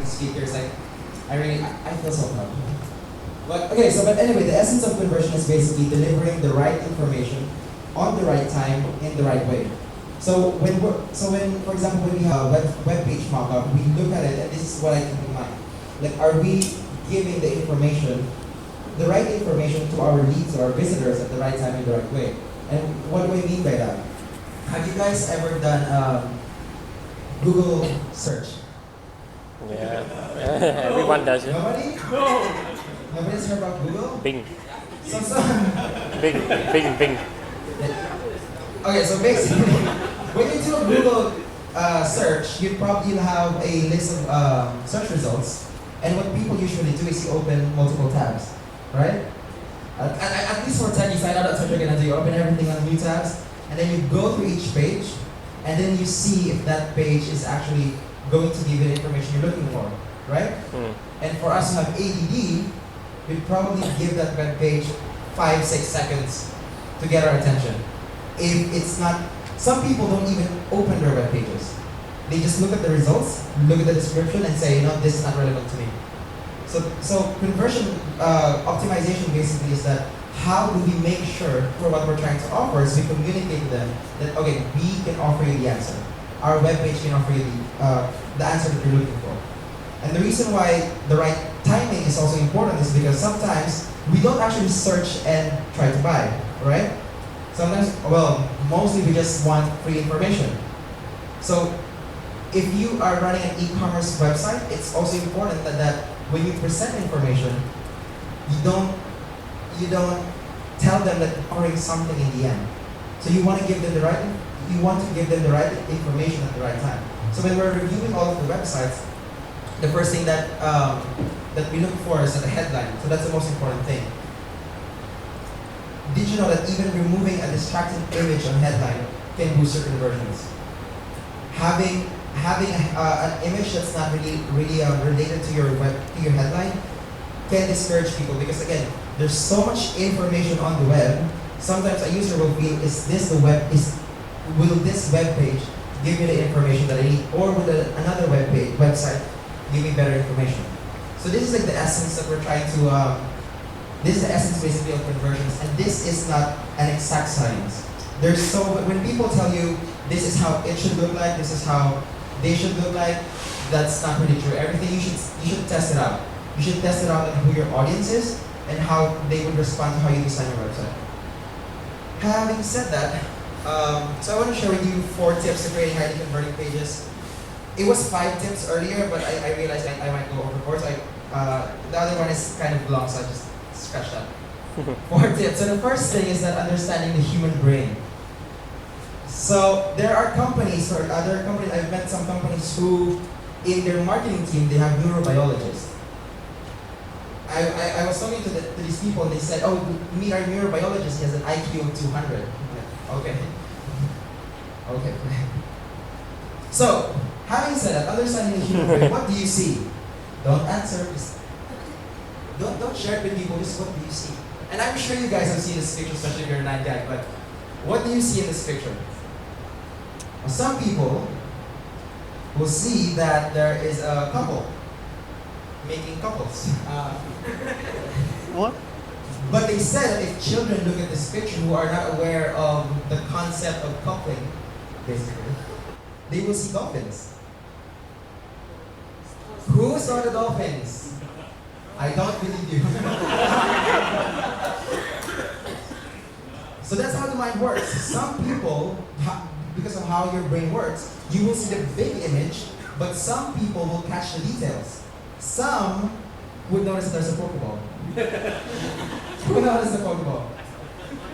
the speakers. Like, I feel so proud. But okay, but anyway, the essence of conversion is basically delivering the right information on the right time in the right way. So when for example, when we have a web page mockup, we look at it, and this is what I keep in mind. Like, are we giving the information, the right information to our leads or our visitors at the right time in the right way? And what do I mean by that? Have you guys ever done Google search? Yeah, everyone does it. Nobody? No. Nobody's heard about Google? Bing. So Bing. okay, so basically, when you do a Google search, you'll have a list of search results, and what people usually do is you open multiple tabs, right? At least for tech, you sign out at search again, and you open everything on new tabs, and then you go through each page, and then you see if that page is actually going to give you the information you're looking for, right? And for us who have ADD, we'd probably give that web page 5-6 seconds to get our attention. If it's not, some people don't even open their web pages. They just look at the results, look at the description, and say, this is not relevant to me. So conversion optimization basically is that how do we make sure for what we're trying to offer is we communicate to them that, okay, we can offer you the answer. Our web page can offer you the answer that you're looking for. And the reason why the right timing is also important is because sometimes we don't actually search and try to buy, right? Sometimes, mostly we just want free information. So if you are running an e-commerce website, it's also important that when you present information, you don't tell them that you're offering something in the end. So you want to give them the right information at the right time. So when we're reviewing all of the websites, the first thing that we look for is the headline. So that's the most important thing. Did you know that even removing a distracting image on headline can boost your conversions? Having an image that's not really related to your headline can discourage people, because again, there's so much information on the web. Sometimes a user will feel, will this web page give me the information that I need, or will another website give me better information? So this is like the essence that we're trying to. This is the essence basically of conversions, and this is not an exact science. When people tell you this is how it should look like, this is how they should look like, that's not really true. Everything you should test it out. You should test it out on who your audience is and how they would respond to how you design your website. Having said that, so I want to share with you 4 tips to creating highly converting pages. It was 5 tips earlier, but I realized I might go overboard. So the other one is kind of long, so I just scratch that. 4 tips. So the first thing is that understanding the human brain. So there are companies, I've met some companies who, in their marketing team, they have neurobiologists. I was talking to these people, and they said, meet our neurobiologist, he has an IQ of 200. Okay. Okay. So, having said that, understanding the human brain, what do you see? Don't answer. Don't share it with people, just what do you see? And I'm sure you guys have seen this picture, especially if you're a night guy, but what do you see in this picture? Some people will see that there is a couple making couples. What? But they said that if children look at this picture who are not aware of the concept of coupling, basically, they will see dolphins. Who saw the dolphins? I don't believe you. So that's how the mind works. Some people, because of how your brain works, you will see the big image, but some people will catch the details. Some would notice that there's a Pokeball. Who noticed the Pokeball?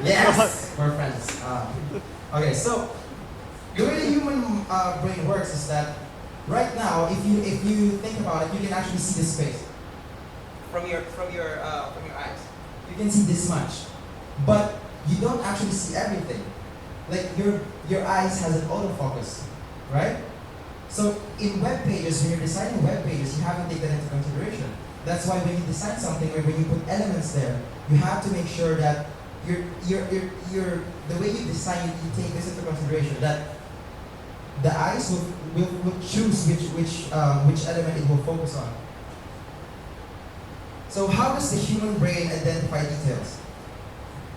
Yes! We're friends. Okay, so the way the human brain works is that right now, if you think about it, you can actually see this space from your eyes. You can see this much, but you don't actually see everything. Like your eyes has an autofocus, right? So in web pages, when you're designing web pages, you have to take that into consideration. That's why when you design something or when you put elements there, you have to make sure that the way you design it, you take this into consideration, that the eyes will choose which element it will focus on. So how does the human brain identify details?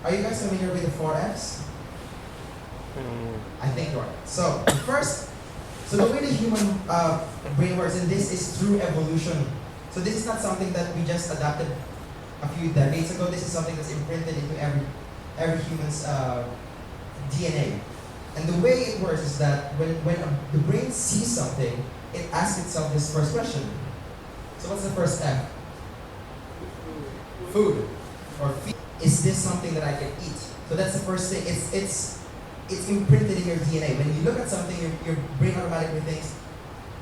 Are you guys familiar with the 4Fs? I think you are. So first, so the way the human brain works, and this is through evolution. So this is not something that we just adapted a few decades ago. This is something that's imprinted into every human's DNA. And the way it works is that when the brain sees something, it asks itself this first question. So what's the first F? Food. Or feed. Is this something that I can eat? So that's the first thing. It's imprinted in your DNA. When you look at something, your brain automatically thinks,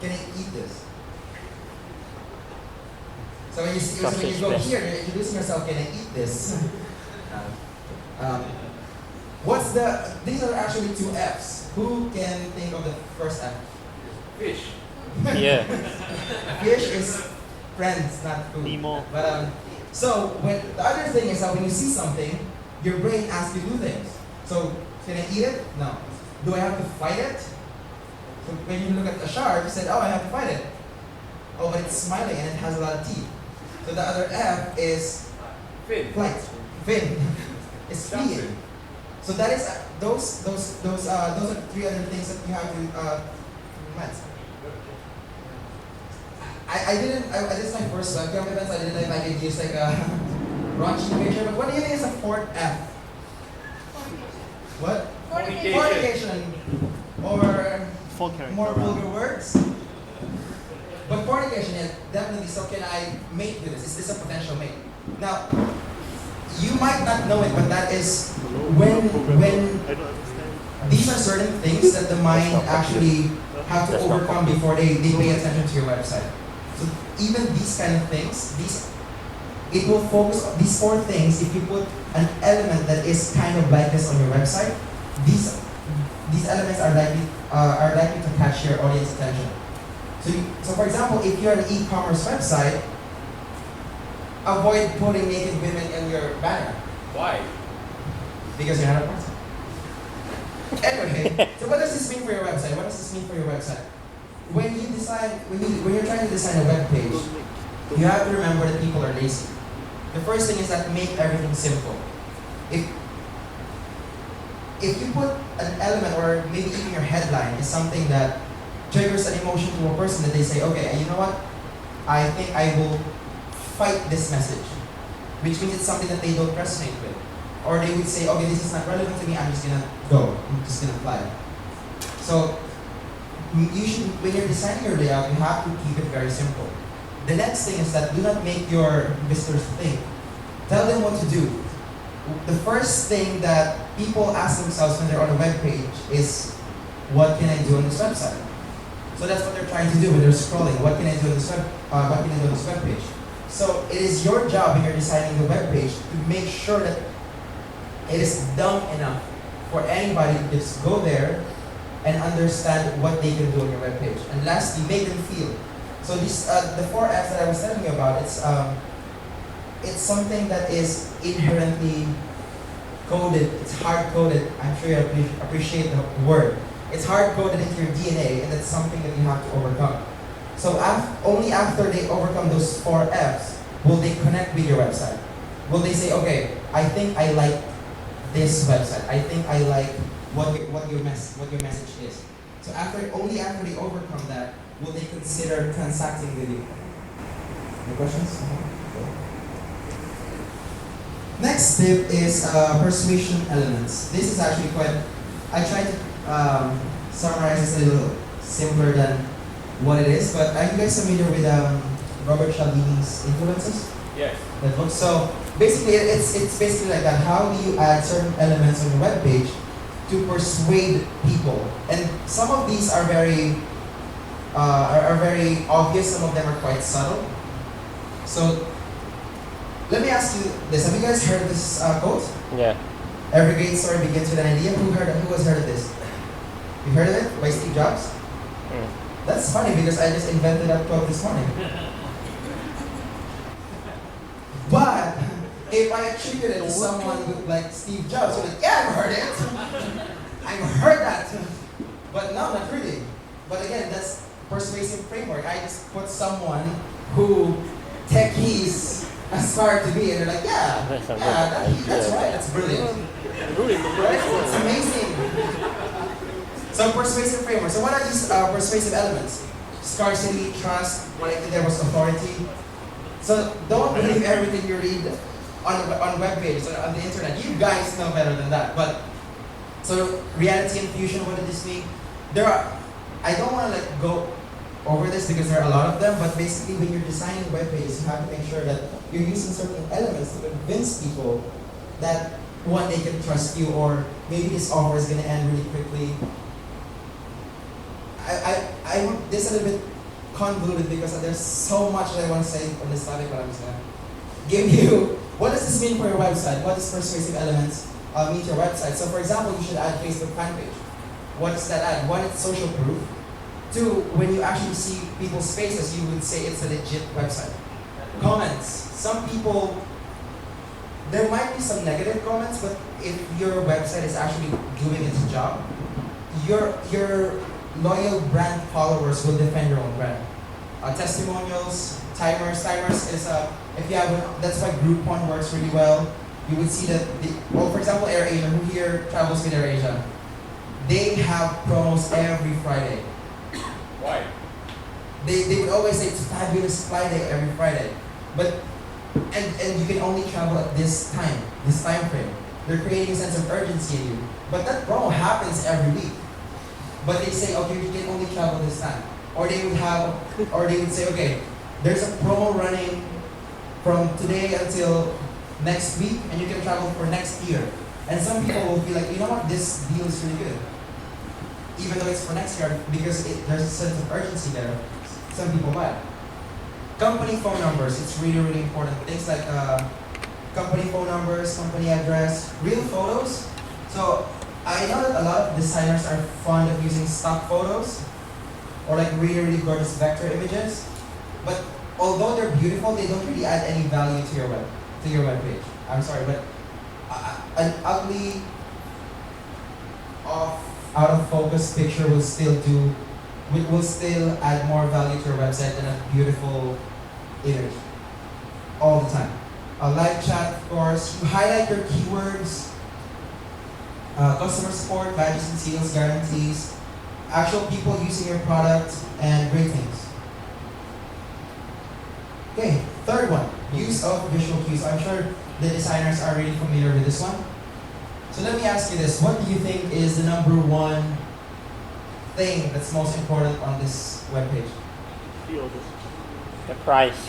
can I eat this? So when you go here, you're introducing yourself, can I eat this? These are actually two Fs. Who can think of the first F? Fish. Yeah. Fish is friends, not food. Nemo. But so the other thing is that when you see something, your brain asks you to do things. So can I eat it? No. Do I have to fight it? So when you look at a shark, you said, oh, I have to fight it. Oh, but it's smiling and it has a lot of teeth. So the other F is Fin. flight. Fin. It's fleeing. So that is those are three other things that you have to met. This is my first webcam event, so I didn't know if I could use like a raunchy picture, but what do you think is the fourth F? What? Fornication. Or more vulgar words? But fornication, yeah, definitely. So can I mate with this? Is this a potential mate? Now, you might not know it, but that is when these are certain things that the mind actually have to overcome before they pay attention to your website. So even these kind of things, it will focus on these four things. If you put an element that is kind of like this on your website, these elements are likely to catch your audience attention. So for example, if you're an e-commerce website, avoid putting naked women in your banner. Why? Because you're not a person. Anyway, so what does this mean for your website? What does this mean for your website? When you're trying to design a web page, you have to remember that people are lazy. The first thing is that make everything simple. If you put an element or maybe even your headline is something that triggers an emotion to a person that they say, okay, you know what? I think I will fight this message, which means it's something that they don't resonate with. Or they would say, okay, this is not relevant to me, I'm just gonna go, I'm just gonna fly. So you should, when you're designing your layout, you have to keep it very simple. The next thing is that do not make your visitors think. Tell them what to do. The first thing that people ask themselves when they're on a web page is, what can I do on this website? So that's what they're trying to do when they're scrolling. What can I do on this web page? So it is your job when you're designing the web page to make sure that it is dumb enough for anybody to just go there and understand what they can do on your web page. And lastly, make them feel. So these the 4 Fs that I was telling you about, it's something that is inherently coded. It's hard coded. I'm sure you appreciate the word. It's hard coded into your DNA, and that's something that you have to overcome. So only after they overcome those 4 Fs will they connect with your website. Will they say, okay, I think I like this website. I think I like what your message is. So only after they overcome that will they consider transacting with you. Any questions? Next tip is persuasion elements. This is actually I tried to summarize this a little simpler than what it is, but are you guys familiar with Robert Cialdini's influences? Yes. That book? So basically, it's basically like that. How do you add certain elements on your web page to persuade people? And some of these are very obvious. Some of them are quite subtle. So let me ask you this: have you guys heard this quote? Yeah. Every great story begins with an idea. Who has heard of this? You heard of it? By Steve Jobs? Mm. That's funny because I just invented that quote this morning. But if I attribute it to someone like Steve Jobs, you're like, yeah, I've heard it. I've heard that. But no, not really. But again, that's persuasive framework. I just put someone who techies aspire to be, and they're like, yeah, that's right, that's brilliant. Right? It's amazing. So persuasive framework. So what are these persuasive elements? Scarcity, trust, what I did there was authority. So don't believe everything you read on web pages or on the internet. You guys know better than that. But so reality infusion, what did this mean? I don't want to go over this because there are a lot of them, but basically when you're designing web pages, you have to make sure that you're using certain elements to convince people that one, they can trust you, or maybe this offer is going to end really quickly. This is a little bit convoluted because there's so much that I want to say on this topic, but I'm just going to give you, what does this mean for your website? What does persuasive elements mean to your website? So for example, you should add Facebook fan page. What does that add? One, it's social proof. Two, when you actually see people's faces, you would say it's a legit website. Comments. Some people, there might be some negative comments, but if your website is actually doing its job, your loyal brand followers will defend your own brand. Testimonials, timers is if you have that's why Groupon works really well. You would see that for example, AirAsia, who here travels with AirAsia, they have promos every Friday. Why? They would always say it's a fabulous fly day every Friday, but and you can only travel at this time frame. They're creating a sense of urgency in you, but that promo happens every week. But they say, okay, you can only travel this time. Or they would say, okay, there's a promo running from today until next week, and you can travel for next year. And some people will feel like, you know what, this deal is really good. Even though it's for next year, because there's a sense of urgency there. Some people buy it. Company phone numbers, it's really, really important. Things like company phone numbers, company address, real photos. So I know that a lot of designers are fond of using stock photos or like really, really gorgeous vector images. But although they're beautiful, they don't really add any value to your web page. I'm sorry, but an ugly, out of focus picture will still add more value to your website than a beautiful image all the time. A live chat, of course. You highlight your keywords. Customer support, badges and seals, guarantees, actual people using your product, and ratings. Okay, third one, use of visual cues. I'm sure the designers are really familiar with this one. So let me ask you this, what do you think is the number one thing that's most important on this webpage? The price.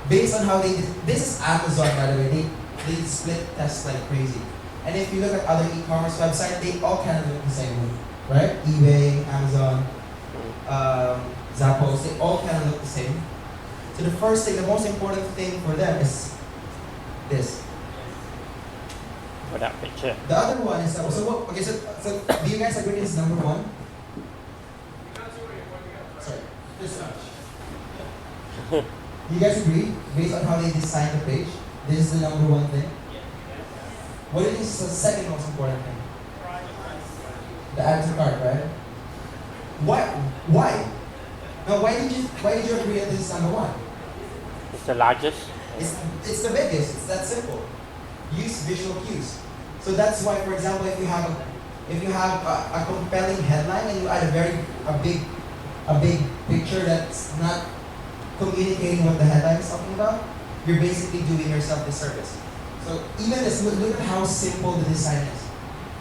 Based on how this is Amazon, by the way, they split tests like crazy. And if you look at other e-commerce websites, they all kind of look the same, right? eBay, Amazon, Zappos, they all kind of look the same. So the first thing, the most important thing for them is this. For that picture. The other one is, so do you guys agree this is number one? Sorry, this much. Do you guys agree, based on how they designed the page, this is the number one thing? What do you think is the second most important thing? The add to cart, right? Why? Now, why did you agree that this is number one? It's the largest. It's the biggest. It's that simple. Use visual cues. So that's why, for example, if you have a compelling headline and you add a big picture that's not communicating what the headline is talking about, you're basically doing yourself disservice. So even this, look at how simple the design is.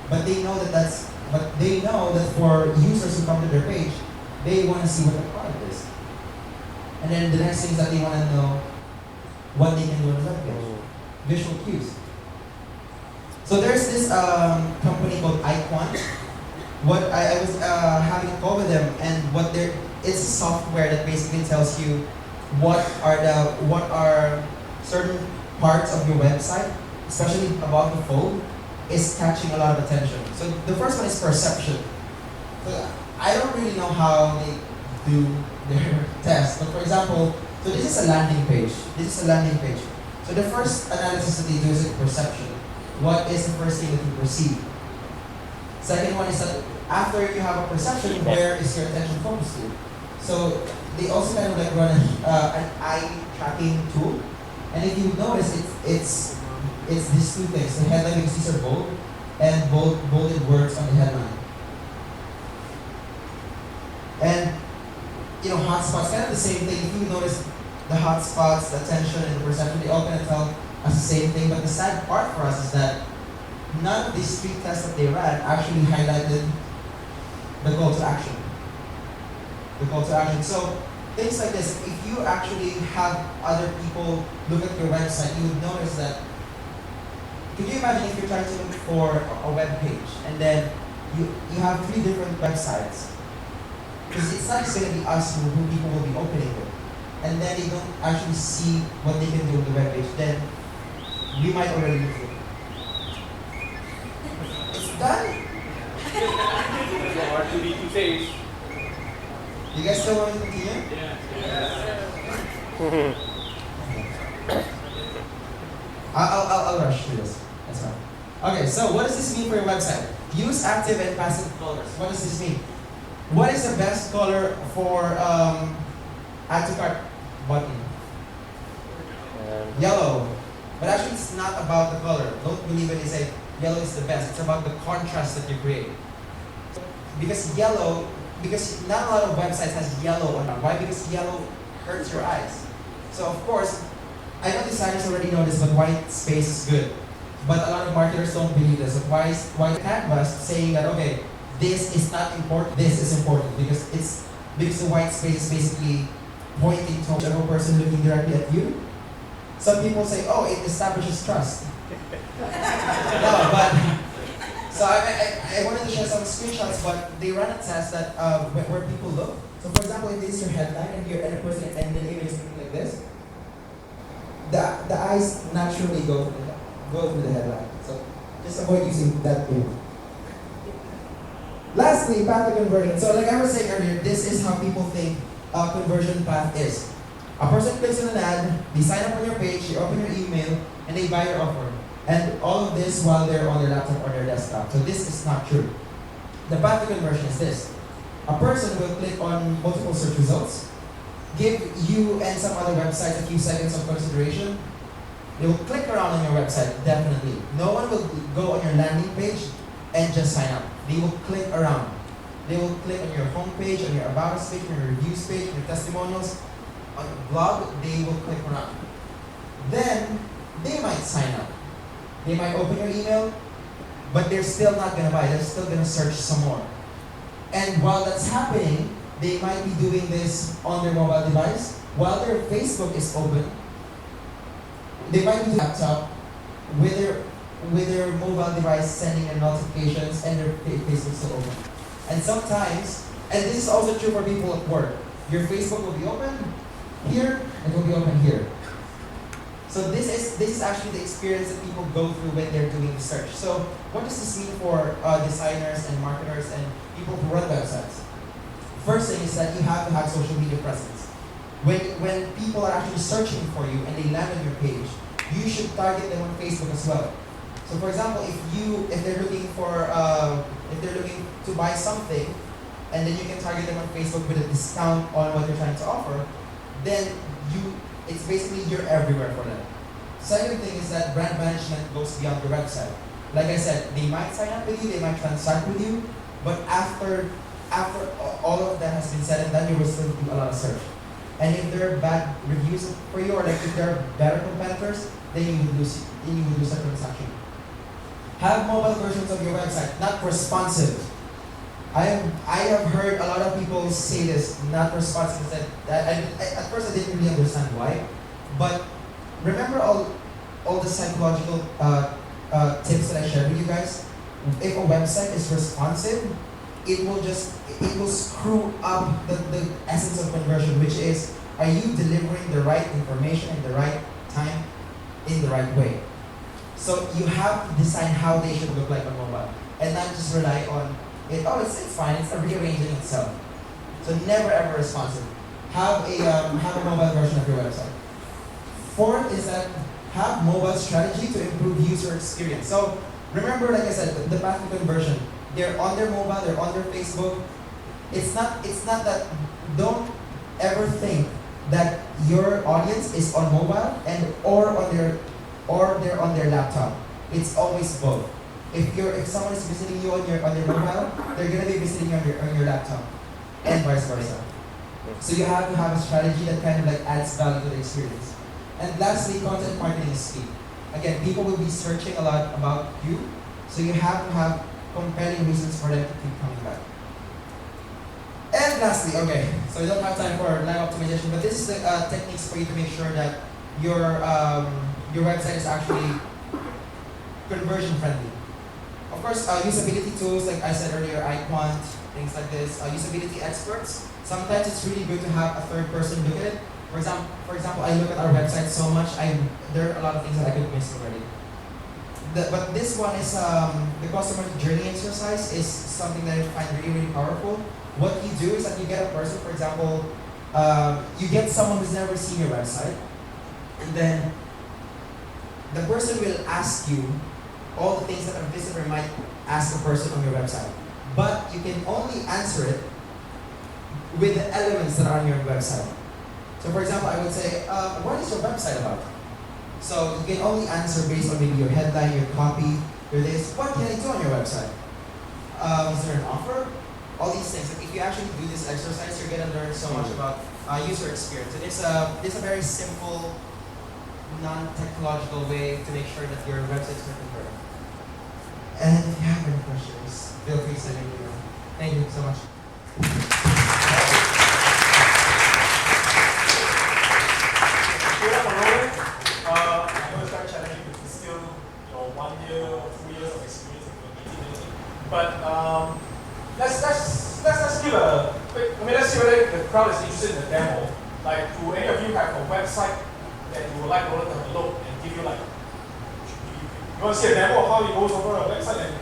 But they know that for users who come to their page, they want to see what the product is. And then the next thing is that they want to know what they can do on the web page. Visual cues. So there's this company called Icon. What I was having a call with them, and it's software that basically tells you what are certain parts of your website, especially about the fold, is catching a lot of attention. So the first one is perception. So I don't really know how they do their test, but for example, so this is a landing page. So the first analysis that they do is perception. What is the first thing that you perceive? Second one is after you have a perception, where is your attention focused to? So they also kind of like run an eye tracking tool. And if you notice, it's these two things. The headline, because these are bold, and bolded words on the headline. And hotspots, kind of the same thing. If you notice the hotspots, the attention, and the perception, they all kind of tell us the same thing. But the sad part for us is that none of these 3 tests that they ran actually highlighted the call to action. The call to action. So things like this, if you actually have other people look at your website, you would notice that. Can you imagine if you're trying to look for a web page and then you have 3 different websites? Because it's not just going to be us who people will be opening with. And then they don't actually see what they can do on the web page. Then we might already lose it. It's done. R2D2 says. You guys still want to continue? Yeah. I'll rush through this. That's fine. Okay, so what does this mean for your website? Use active and passive colors. What does this mean? What is the best color for add to cart button? Yellow. But actually it's not about the color. Don't believe when they say yellow is the best. It's about the contrast that you create. Because not a lot of websites has yellow on them. Why? Because yellow hurts your eyes. So of course, I know designers already know this, but white space is good. But a lot of marketers don't believe this. So why Canvas saying that, okay, this is not important, this is important, because the white space is basically pointing to whichever person looking directly at you. Some people say, oh, it establishes trust. No, but so I wanted to share some screenshots, but they run a test that where people look. So for example, if this is your headline and you're a person and the image is looking like this, the eyes naturally go through the headline. So just avoid using that tool. Lastly, path to conversion. So like I was saying earlier, this is how people think a conversion path is. A person clicks on an ad, they sign up on your page, they open your email, and they buy your offer. And all of this while they're on their laptop or their desktop. So this is not true. The path to conversion is this. A person will click on multiple search results, give you and some other websites a few seconds of consideration. They will click around on your website, definitely. No one will go on your landing page and just sign up. They will click around. They will click on your home page, on your about us page, on your reviews page, on your testimonials, on your blog. They will click around. Then they might sign up. They might open your email, but they're still not going to buy. They're still going to search some more. And while that's happening, they might be doing this on their mobile device. While their Facebook is open, they might be doing laptop with their mobile device sending their notifications and their Facebook is still open. And sometimes, and this is also true for people at work, your Facebook will be open here and it will be open here. So this is actually the experience that people go through when they're doing research. So what does this mean for designers and marketers and people who run websites? First thing is that you have to have social media presence. When people are actually searching for you and they land on your page, you should target them on Facebook as well. So for example, if they're looking to buy something, and then you can target them on Facebook with a discount on what you're trying to offer, then it's basically you're everywhere for them. Second thing is that brand management goes beyond your website. Like I said, they might sign up with you, they might transact with you, but after all of that has been said and done, you will still do a lot of search. And if there are bad reviews for you, or like if there are better competitors, then you would lose a transaction. Have mobile versions of your website, not responsive. I have heard a lot of people say this, not responsive. At first I didn't really understand why, but remember all the psychological tips that I shared with you guys? If a website is responsive, it will screw up the essence of conversion, which is, are you delivering the right information in the right time, in the right way? So you have to decide how they should look like on mobile, and not just rely on it. Oh, it's fine. It's rearranging itself. So never ever responsive. Have a mobile version of your website. Fourth is that have mobile strategy to improve user experience. So remember, like I said, the path to conversion. they're on their mobile, they're on their Facebook. It's not that, don't ever think that your audience is on mobile or they're on their laptop. It's always both. If someone is visiting you on your mobile, they're gonna be visiting you on your laptop, and vice versa. So you have to have a strategy that kind of like adds value to the experience. And lastly, content marketing is key. Again, people will be searching a lot about you, so you have to have compelling reasons for them to keep coming back. And lastly, okay, so we don't have time for live optimization, but this is the techniques for you to make sure that your website is actually conversion friendly. Of course, usability tools, like I said earlier, iQuant, things like this. Usability experts, sometimes it's really good to have a third person look at it. For example, I look at our website so much, there are a lot of things that I could miss already. But this one is, the customer journey exercise is something that I find really, really powerful. What you do is that you get a person, for example, you get someone who's never seen your website, and then the person will ask you all the things that a visitor might ask a person on your website. But you can only answer it with the elements that are on your website. So for example, I would say, what is your website about? So you can only answer based on maybe your headline, your copy, your this. What can I do on your website? Is there an offer? All these things. Like if you actually do this exercise, you're gonna learn so much about user experience. And it's a very simple, non-technological way to make sure that your website is converting. And if you have any questions, feel free to send me an email. Thank you so much. I know it's quite challenging because it's still 1 year or 2 years of experience in meeting. But let's give a quick. Let's see whether the crowd is interested in the demo. Like, do any of you have a website that you would like Roland to have a look and give you like? You want to see a demo of how he goes over a website and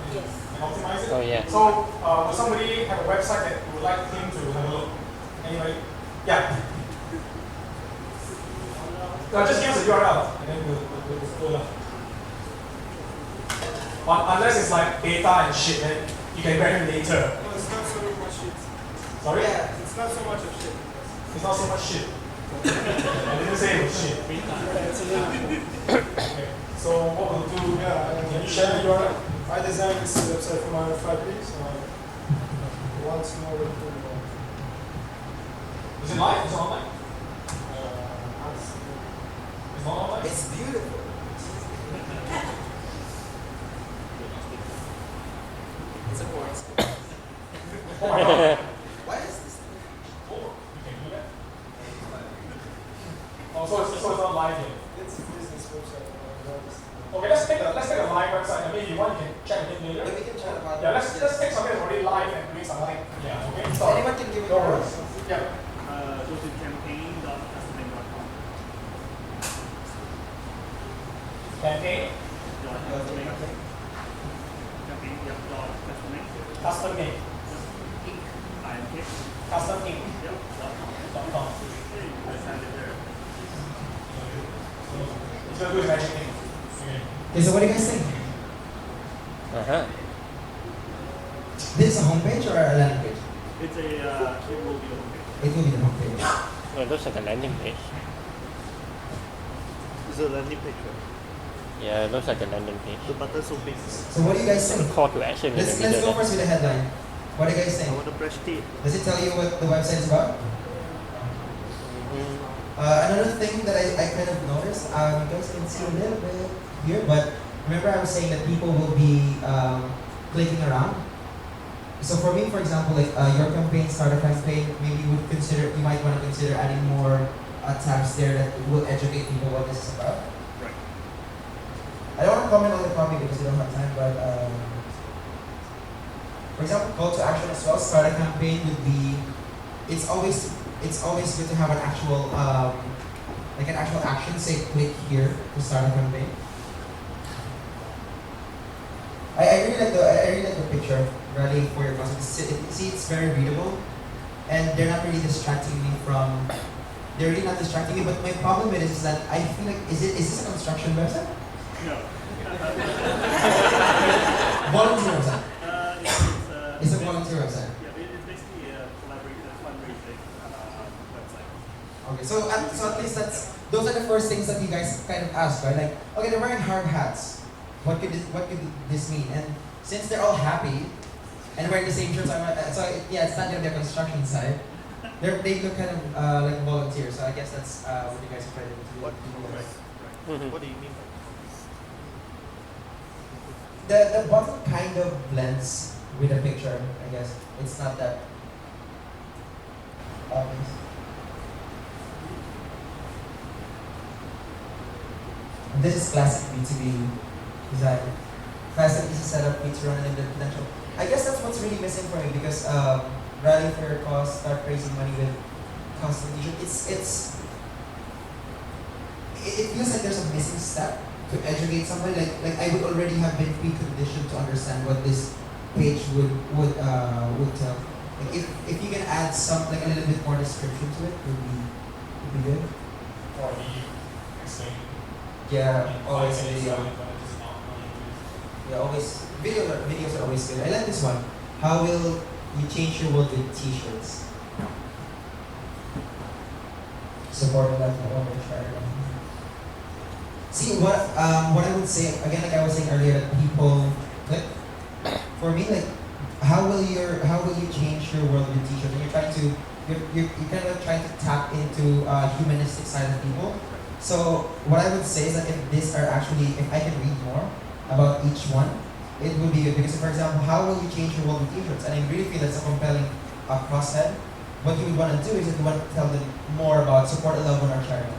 optimize it? Oh yeah. So, would somebody have a website that you would like him to have a look? Anybody? Yeah. Just give us a URL and then we'll pull it up. Unless it's like data and shit, then you can grab it later. No, it's not so much shit. Sorry? Yeah, it's not so much of shit. It's not so much shit. I didn't say it was shit. It's a little bit. Okay. So what we'll do, can you share the URL? I designed this website for my family, so I want to know what to do. Is it live? Is it online? It's not online? It's beautiful. It's a voice. Oh my god. Why is this? Oh, you can do that? Oh, so it's not live yet. It's a business website. Okay, let's take a live website. I mean, if you want, you can check it in later. Yeah, we can chat about Yeah, let's take something that's already live and doing something. Yeah, okay. So Anyone can give it no a worries. Yeah. Go to campaign.customing.com. Campaign, Campaign, yep, .customing. custom name, INK. custom name. Yep, .com. I send it there. It's gonna do his magic thing. Okay. Okay, so what do you guys think? Uh-huh. This is a homepage or a landing page? It's a, it will be a homepage. It will be the homepage. Oh, it looks like a landing page. It's a landing page, right? Yeah, it looks like a landing page. The button's so big. So what do you guys Some think? call to action in the Let's middle go there. first with the headline. What do you guys I think? want to press T. Does it tell you what the website is about? Another thing that I kind of noticed, you guys can see a little bit here, but remember I was saying that people will be clicking around. So for me, for example, like your campaign, start a campaign, maybe you might want to consider adding more tabs there that will educate people what this is about. Right. I don't want to comment on the copy because we don't have time, but for example, call to action as well. Start a campaign would be. It's always good to have an actual like an actual action. Say click here to start a campaign. I really like the picture ready for your concept. See, it's very readable, and they're not really distracting me from. They're really not distracting me. But my problem with it is that I feel like is this a construction website? No. Volunteer website. It's website. Okay, so at least those are the first things that you guys kind of ask, right? Like, okay, they're wearing hard hats. What could this mean? And since they're all happy and wearing the same shirts, yeah, it's not gonna be a construction site. They look kind of like volunteers, so I guess that's what you guys are trying to do. What? Mhm. What do you mean by The bottom kind of blends with the picture, I guess. It's not that obvious. This is classic B2B design. Fast and easy setup, needs to run limited potential. I guess that's what's really missing for me because rallying for your cause, start raising money with custom t-shirt. It feels like there's a missing step to educate somebody. Like I would already have been preconditioned to understand what this page would tell. Like if you can add some like a little bit more description to it, would be good. Or the explain. Yeah, always video. But it is not really Yeah, always videos are always good. I like this one. How will you change your world with t-shirts? Support the left and over charity. See what I would say again, like I was saying earlier, that people like for me, like how will you change your world with t-shirts? And you're kind of trying to tap into humanistic side of people. So what I would say is that if I can read more about each one, it would be good. Because for example, how will you change your world with t-shirts? And I really feel that's a compelling crosshead. What you would want to do is that you want to tell them more about support a loved one or charity.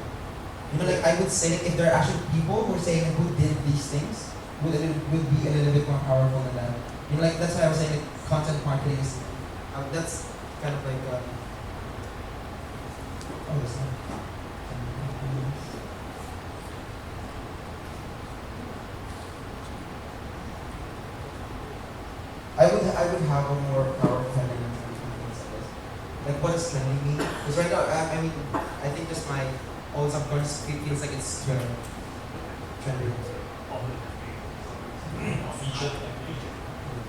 You know, like I would say, like, if there are actually people who are saying who did these things, would be a little bit more powerful than that. You know, like that's why I was saying like, content marketing is that's kind of like oh, this one. I would have a more powerful heading in terms of things like this. Like what does trending mean? Because right now, I mean, I think just my own subconscious feels like it's trending. featured.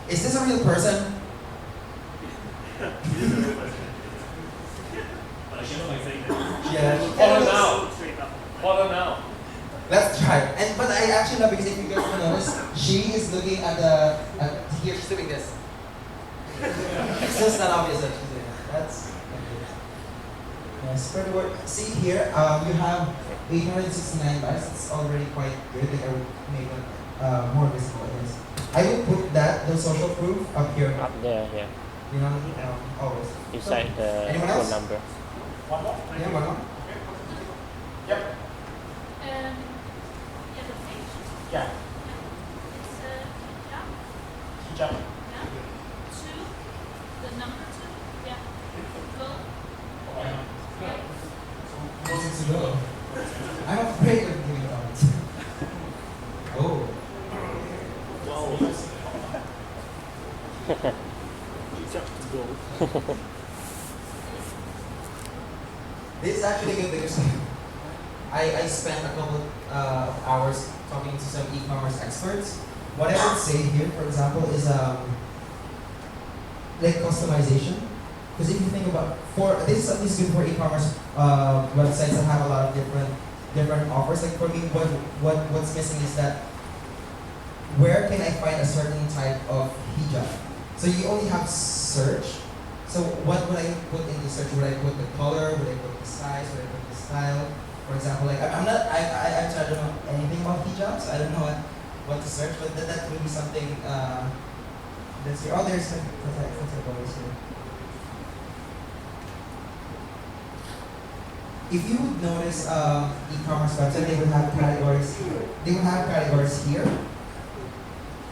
Is this a real person? But I should only say that. Yeah. Follow now. Straight up. Follow now. Let's try. But I actually love because if you guys will notice, she is looking at here. She's doing this. It's just not obvious that she's doing that. That's yeah, spread the word. See here, you have 869 likes. It's already quite good. Like I would make it more visible. I guess. I would put those social proof up here. Up there, yeah. You know, always. Inside the Anyone phone else? number. One more? Yeah, one more. Yep. Yeah, the page. Yeah. It's hijab. Hijab. Yeah. 2. The number 2. Yeah. Go. Yeah. What's to go? I'm afraid of giving comments. Oh. Just go. This is actually good because I spent a couple hours talking to some e-commerce experts. What I would say here, for example, is like customization. Because if you think about this is at least good for e-commerce websites that have a lot of different offers. Like for me, what's missing is that where can I find a certain type of hijab? So you only have search. So what would I put in the search? Would I put the color? Would I put the size? Would I put the style? For example, like I don't know anything about hijabs. I don't know what to search, but that would be something that's here. Oh, there's some categories here. If you would notice e-commerce website, they would have categories. They would have categories here.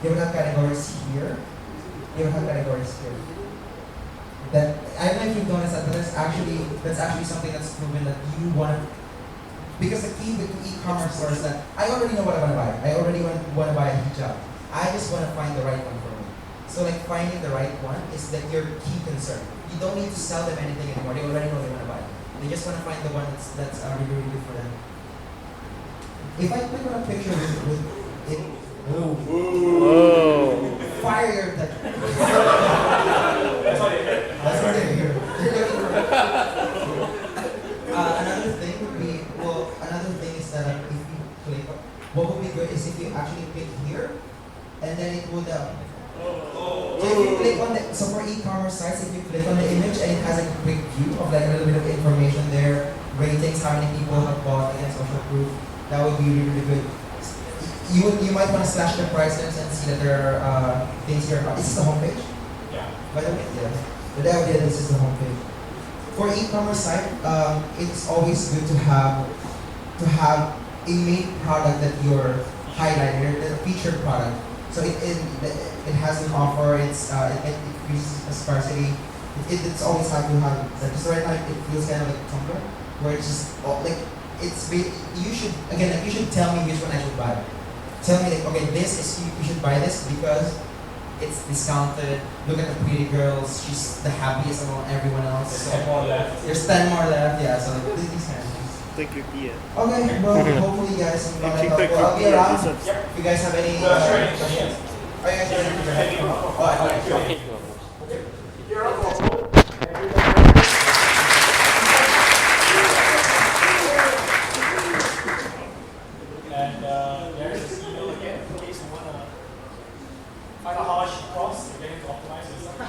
They would have categories here. They would have categories here. That I don't know if you've noticed that, but that's actually something that's proven that you want. Because the key with e-commerce stores is that I already know what I want to buy. I already want to buy a hijab. I just want to find the right one for me. So like finding the right one is that your key concern. You don't need to sell them anything anymore. They already know they want to buy. They just want to find the one that's really, really good for them. If I click on a picture with it, Whoa. fire that. That's what it is. That's what they're here. They're looking for you actually click here, and then it would. So if you click on the, so for e-commerce sites, if you click on the image and it has a quick view of like a little bit of information there, ratings, how many people have bought, and social proof, that would be really, really good. You might want to slash the prices and see that there are things here. Is this the homepage? Yeah. By the way, yeah. But this is the homepage. For e-commerce site, it's always good to have a main product that you're highlighting, the featured product. So it has an offer. It increases scarcity. It's always hard to have that. Just right now, it feels kind of like Tumblr, where it's just like you should tell me which one I should buy. Tell me like, okay, this is you should buy this because it's discounted. Look at the pretty girls. She's the happiest among everyone else. There's 10 more left. There's 10 more left. Yeah. So like, these kind of things. Thank you, Pia. Okay. Well, hopefully you guys found it Thank you, helpful. I'll be around. Pia. Yep. If you guys have any Sure. questions. Oh, yeah, Yeah, you can hang it up. Oh, I like Okay. Okay. You're up for a vote. And there's this email again in case you want to find out how much it costs to get him to optimize his stuff.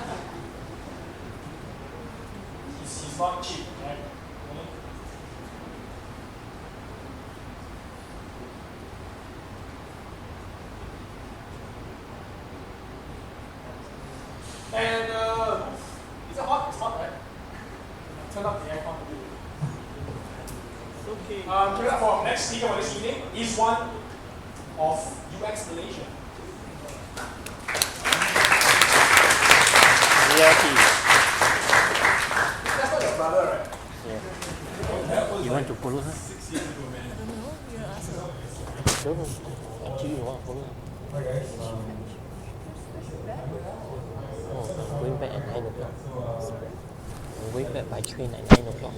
He's not cheap, right? And is it hot? It's hot, right? Turn up the aircon. Okay. Turn up for our next speaker for this evening is one of UX Malaysia. VIP. That's not your brother, right? Yeah. You want to follow her? 6 years ago, man. No. Actually, you want to follow her? Hi guys. Oh, I'm going back at 9 o'clock. I'm going back by train at 9 o'clock.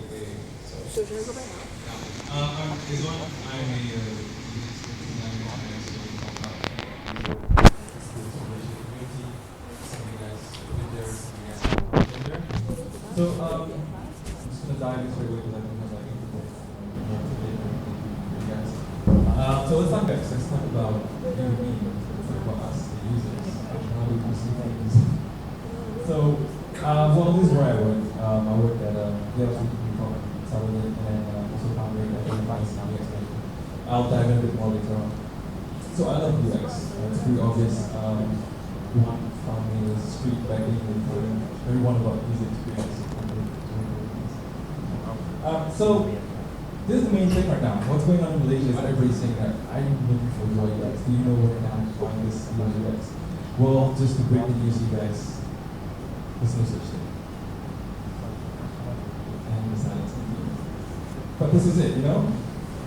So should I go back now? I'm a So, I'm just going to dive into it because I think I'm like, so let's talk next. Let's talk about you and me. Let's talk about us, the users. How do we perceive things? So, well, this is where I work. I work at Yale's called Sullivan and also founding at Advice now UX. I'll dive in a bit more later on. So I love UX. It's pretty obvious. One found me is street begging and everyone about user experience. So this is the main thing right now. What's going on in Malaysia is everybody's saying that I'm looking for UI UX. Do you know where now to find this UI UX? Well, just to break the news, you guys, there's no such thing. And the silence continues. But this is it, you know?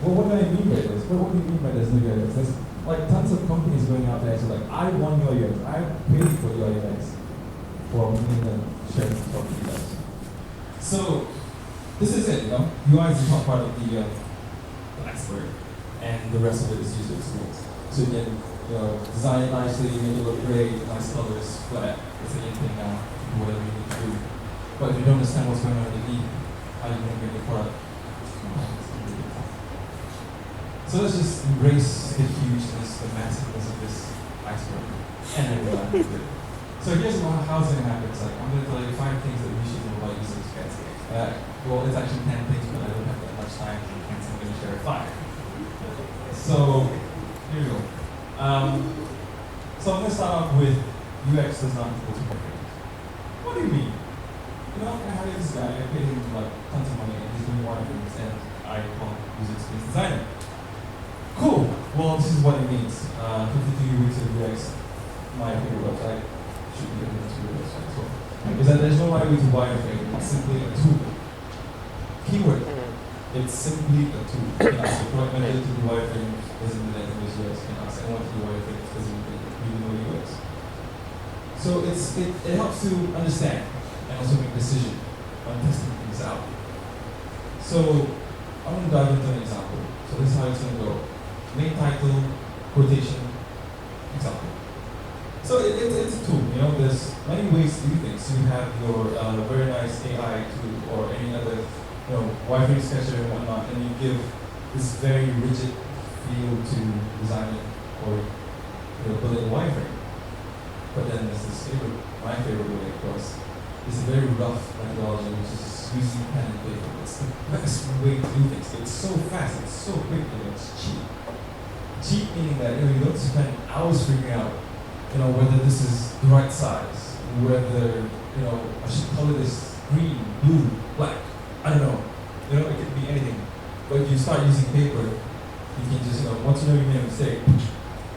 Well, what do I mean by this? What do you mean by this UI UX? There's like tons of companies going out there, so like, I want UI UX. I paid for UI UX for me and share this talk to you guys. So, this is it, you know? UI is not part of the iceberg, and the rest of it is user experience. So you can, design it nicely, make it look great, nice colors, flat. It's an in thing now. Do whatever you need to do. But if you don't understand what's going on underneath, how are you going to make the product? So let's just embrace the hugeness, the massiveness of this iceberg, and then we'll dive into it. So here's how it's going to happen. It's like, I'm going to tell you 5 things that we should know about user experience. Well, it's actually 10 things, but I don't have that much time, and so I'm going to share 5. So, here we go. So I'm going to start off with UX does not equal to perfect. What do you mean? I hired this guy, I paid him like tons of money, and he's doing one things, and I call him user experience designer. Cool. Well, this is what it means. 52 weeks of UX, my favorite website, should be able to your website as well. Is that there's no right way to wireframe. It's simply a tool. Keyword. It's simply a tool. You can ask the product manager to do wireframe, doesn't mean that it's UX. You can ask anyone to do wireframe, doesn't mean that you know UX. So it helps to understand and also make decision on testing things out. So I'm going to dive into an example. So this is how it's going to go. Main title, quotation, example. So it's a tool, there's many ways to do things. You have your very nice AI tool or any other, wireframe sketcher and whatnot, and you give this very rigid feel to design it. or build it in wireframe. But then there's my favorite way across. It's a very rough methodology, which is using pen and paper. It's the best way to do things. It's so fast, it's so quick, and it's cheap. Cheap meaning that you don't spend hours figuring out, whether this is the right size, whether I should color this green, blue, black. I don't know. It could be anything. But if you start using paper, you can just once you made a mistake,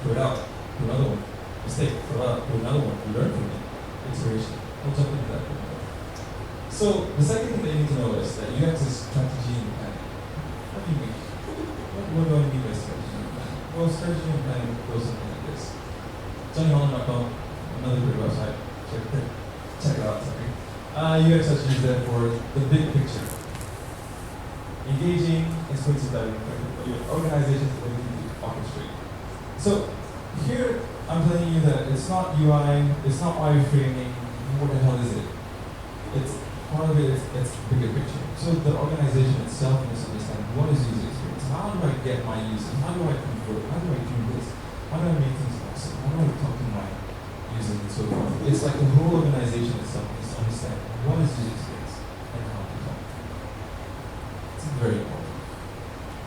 throw it out, do another one. Mistake, throw it out, do another one. You learn from it. Iteration. We'll jump into that. So the second thing that you need to know is that UX is strategy and planning. What do you mean? What do I mean by strategy and planning? Well, strategy and planning goes something like this. JohnnyHolland.com, another great website. Check it out, sorry. UX strategy is there for the big picture. Engaging, expensive that your organization's ability to orchestrate. So here I'm telling you that it's not UI, it's not wireframing. What the hell is it? It's part of it. It's the bigger picture. So the organization itself needs to understand what is user experience. How do I get my users? How do I convert? How do I do this? How do I make things awesome? How do I talk to my users and so forth? It's like the whole organization itself needs to understand what is user experience and how to talk. It's very important.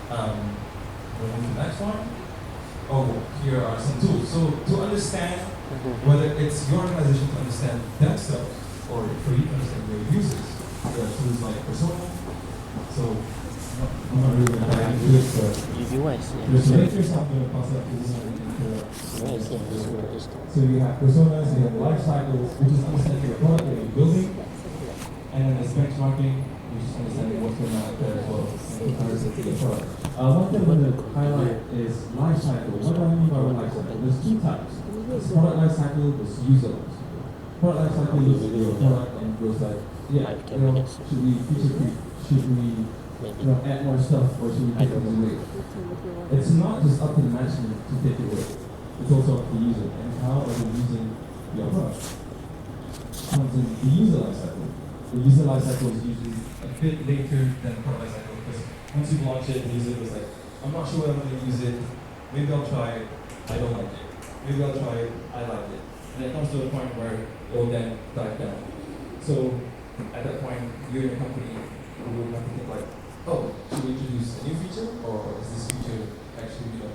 Going to the next one. Oh, here are some tools. So to understand whether it's your organization to understand themselves or for you to understand your users, there are tools like Persona. So I'm not really going to dive into it, but there's later something that pops up. So you have personas, you have life cycles, which is understanding your product that you're building, and then there's benchmarking, which is understanding what's going on out there as well in comparison to your product. One thing I want to highlight is life cycle. What do I mean by life cycle? There's two types. There's product life cycle, there's user life cycle. Product life cycle looks at your product and goes like, should we future proof? Should we add more stuff or should we take it away? It's not just up to the management to take it away. It's also up to the user and how are they using your product. Comes in the user life cycle. The user life cycle is usually a bit later than the product life cycle because once you launch it, the user was like, I'm not sure whether I'm going to use it. Maybe I'll try it. I don't like it. Maybe I'll try it. I like it. And it comes to a point where it will then die down. So at that point, you're in a company who will have to think like, oh, should we introduce a new feature or is this feature actually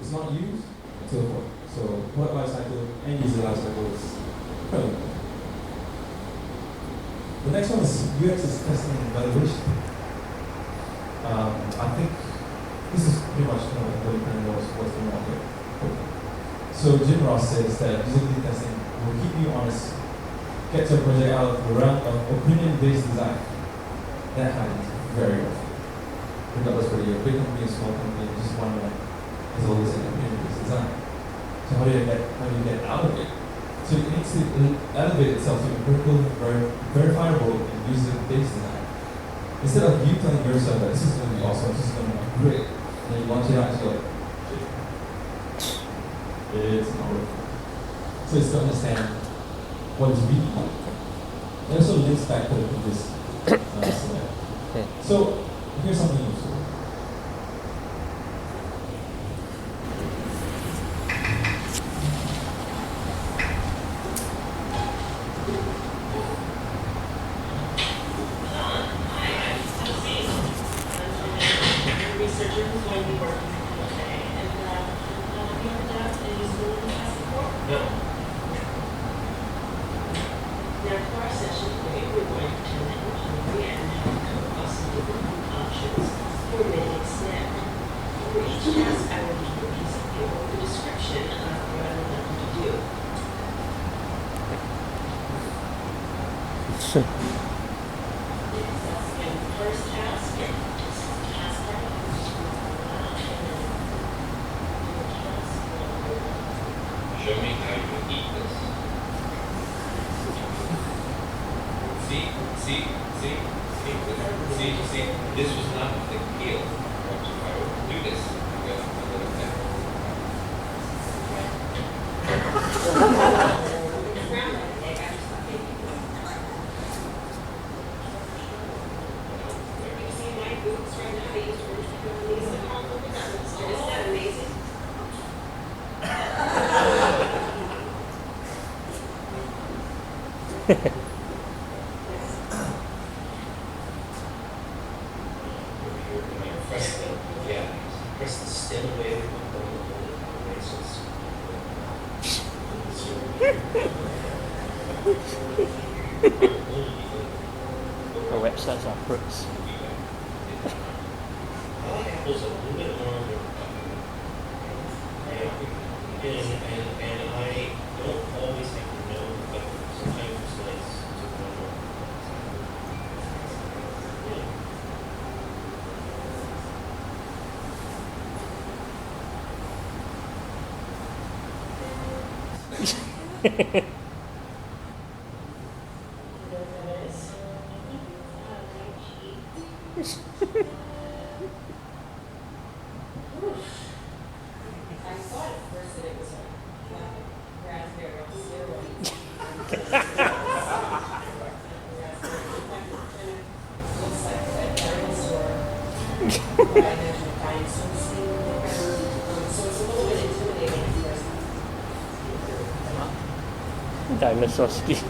it's not used and so forth. So product life cycle and user life cycle is pretty important. The next one is UX is testing and evaluation. I think this is pretty much what you kind of knows what's going on here. So Jim Ross says that usability testing will keep you honest, get your project out of the realm of opinion-based design. That happens very often. Regardless whether you're a big company or small company, just one man is always an opinion-based design. So how do you get out of it? So it needs to elevate itself to empirical, verifiable, and user-based design. Instead of you telling yourself that this is going to be awesome, this is going to be great, and then you launch it out and you're like, it's not working. So it's to understand what is really needed. It also links back to the previous slide. So here's something useful. Show me how you eat this. See, this was not a big deal. If I would do this, I'm going to put it back. Press the, yeah, press the stem away from the bone and hold it away so The websites are fruits. Apple's a little bit longer. And I don't always have to know, but sometimes it's nice to know. I thought at first that it was a raspberry on steroids. Looks like a dinosaur. I imagine a dinosaur scene there. So it's a little bit intimidating at first. Dinosaur skin.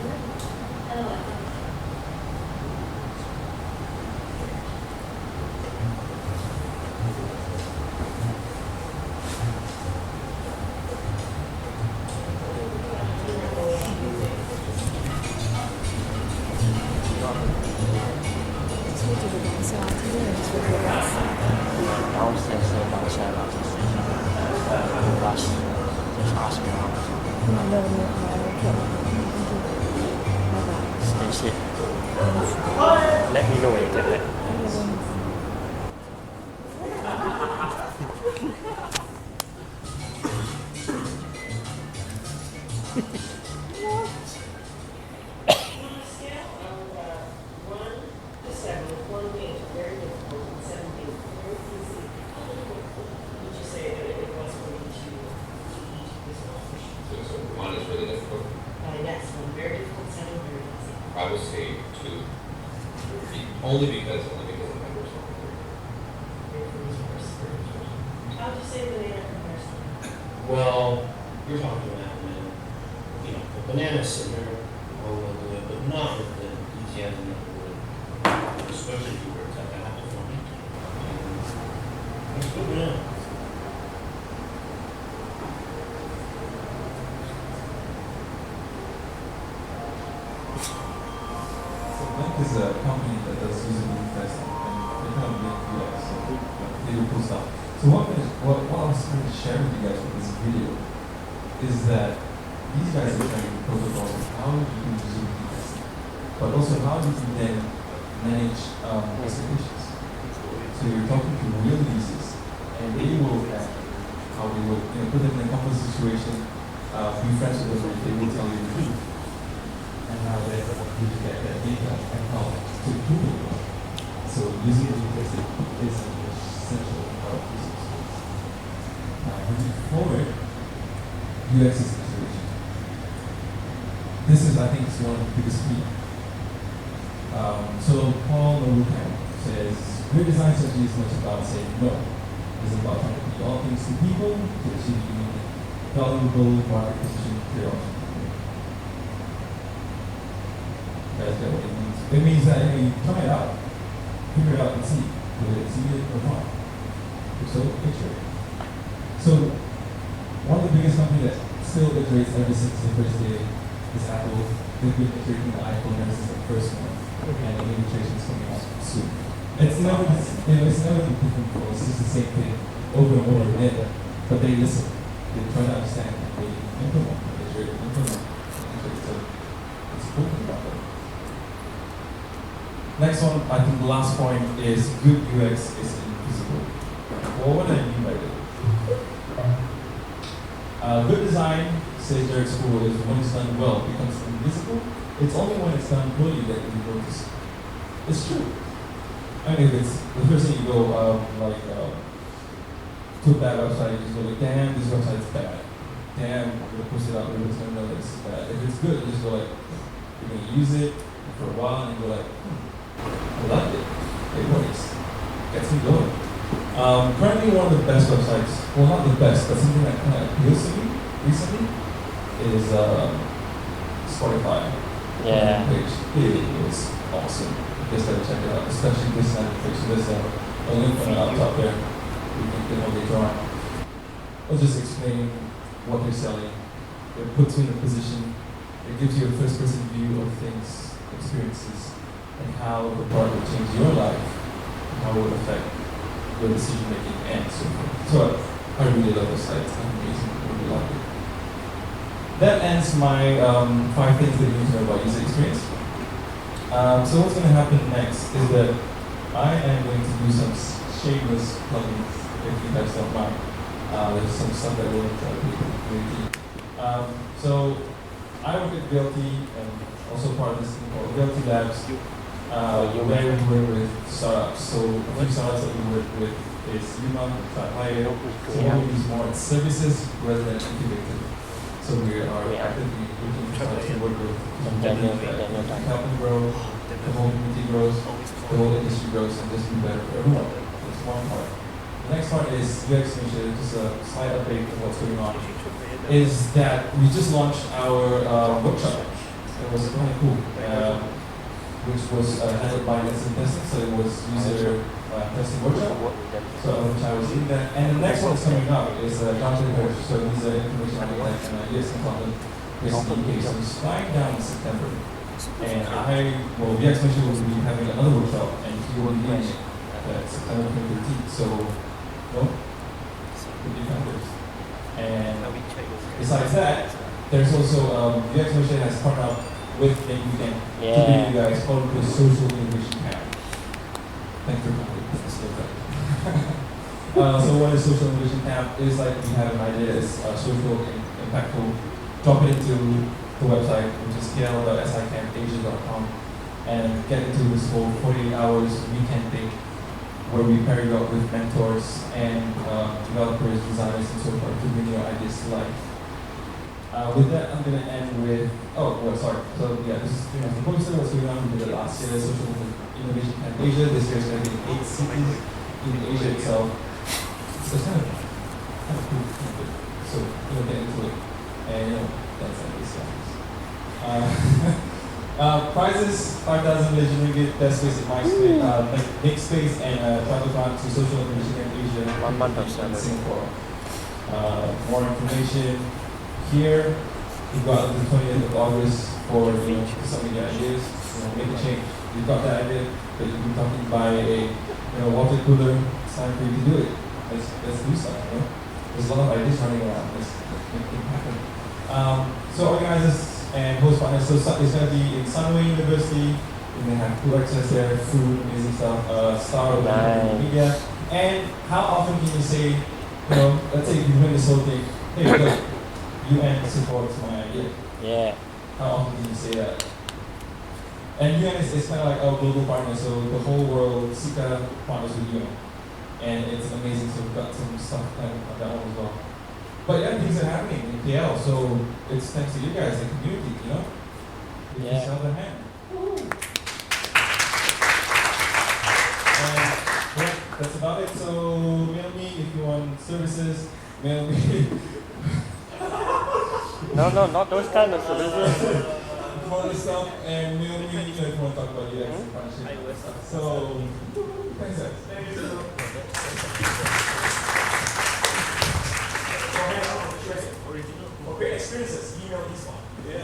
Downstairs, downstairs, rush. Just ask me out. Stay safe. Let me know when you get back. So one is really difficult. I would say two. Only because of my personal. How would you say banana comparison? Well, you're talking about when, the banana's sitting there, oh, we'll do it, but not with the enthusiasm that we would, especially if you were to have an apple from it. It's good banana. So Blink is a company that does usability testing, and they kind of make UX, so they do cool stuff. So what I was going to share with you guys with this video is that these guys are trying protocols of how you do usability testing, but also how you can then manage expectations. So you're talking to real users, and they will act how they will, put them in a complex situation, be friends with them, and they will tell you the truth. And how they you to get that data and how to improve it. So usability testing is an essential part of users. Now moving forward, UX is consideration. This is, I think, one of the biggest key. So Paul Webcamp says, great design strategy is much about saying no. It's about trying to be all things to people to achieve unique, valuable market position theology. That's what it means. It means that you try it out, figure it out and see whether it's needed or not. So picture it. So one of the biggest companies that still iterates ever since the first day is Apple. They've been iterating the iPhone ever since the first one, and the new iteration is coming out soon. It's never, it's never been different before. It's just the same thing over and over again. But they listen. They try to understand. They implement. They iterate, implement. So it's cool about that. Next one, I think the last point is good UX is invisible. Well, what do I mean by that? Good design, says Derek School, is when it's done well, it becomes invisible. It's only when it's done poorly that you notice. It's true. I mean, if it's the first thing you go, to a bad website, you just go like, damn, this website is bad. Damn, I'm gonna push it out, everyone's gonna know this is bad. If it's good, you just go like, you're gonna use it for a while and you go like, I like it. It works. Gets me going. Currently one of the best websites, well not the best, but something that kind of appeals to me recently is Spotify. Yeah. page. It is awesome. Just gotta check it out, especially this landing page. So there's a link on the laptop there. You can get on later on. I'll just explain what they're selling. It puts you in a position. It gives you a first-person view of things, experiences, and how the product will change your life, and how it will affect your decision making and so forth. So I really love the site. It's amazing. I really like it. That ends my 5 things that you need to know about user experience. So what's going to happen next is that I am going to do some shameless plugins, if you guys don't mind. There's some stuff that will be community. So I work at VLT and also part of this thing called VLT Labs, where we work with startups. So a few startups that we work with is Yuma, Hire. So what we use more services rather than incubated. So we are actively looking for startups to work with that help them grow, the whole community grows, the whole industry grows, and just be better for everyone. That's one part. The next part is UX Nation, just a slight update of what's going on. Is that we just launched our workshop. It was really cool, which was handled by Lesson Testing, so it was user testing workshop. So which I was in that. And the next one is coming up is Jonathan Hirsch. So he's an information architect and UX consultant based in the UK. So he's flying down in September. And UX Nation will be having another workshop, and he will be leading it at September 2013. So, we'll be founders. And besides that, there's also UX Nation has partnered up with a weekend to give you guys called the Social Innovation Camp. Thank you for coming. So what is Social Innovation Camp? Is like we have an idea, it's social and impactful. Drop it into the website, which is kl.sicampasia.com, and get into this whole 48 hours weekend thing where we pair you up with mentors and developers, designers, and so forth to bring your ideas to life. With that, I'm going to end with, So yeah, this is pretty much the poster, what's going on. We did it last year, Social Innovation Camp Asia. This year is going to be in 8 cities in Asia itself. So it's kind of cool. So, get into it. And, that's like this. Prizes, 5,000 Malaysian ringgit, best space in my space, make space, and travel grant to Social Innovation Camp Asia in Singapore. More information here. We've got the 20th of August for some of the ideas, make a change. You've got that idea, but you've been talking by a water cooler. It's time for you to do it. Let's do something. There's a lot of ideas running around. Let's make it happen. So organizers and host partners. So it's going to be in Sunway University. We're going to have cool access there, food, amazing stuff, star of media. And how often can you say, let's say you win this whole thing, hey, look, UN supports my idea. Yeah. How often can you say that? And UN is kind of like our global partner, so the whole world, Sika partners with UN. And it's amazing, so we've got some stuff on that one as well. But yeah, things are happening in KL, so it's thanks to you guys, the community, You just held a hand. And that's about it. So mail me if you want services, mail me. No, not those kind of services. For the stuff, and mail me if you want to talk about UX and partnership and stuff. So, thanks guys. For great experiences, email this one. Yeah.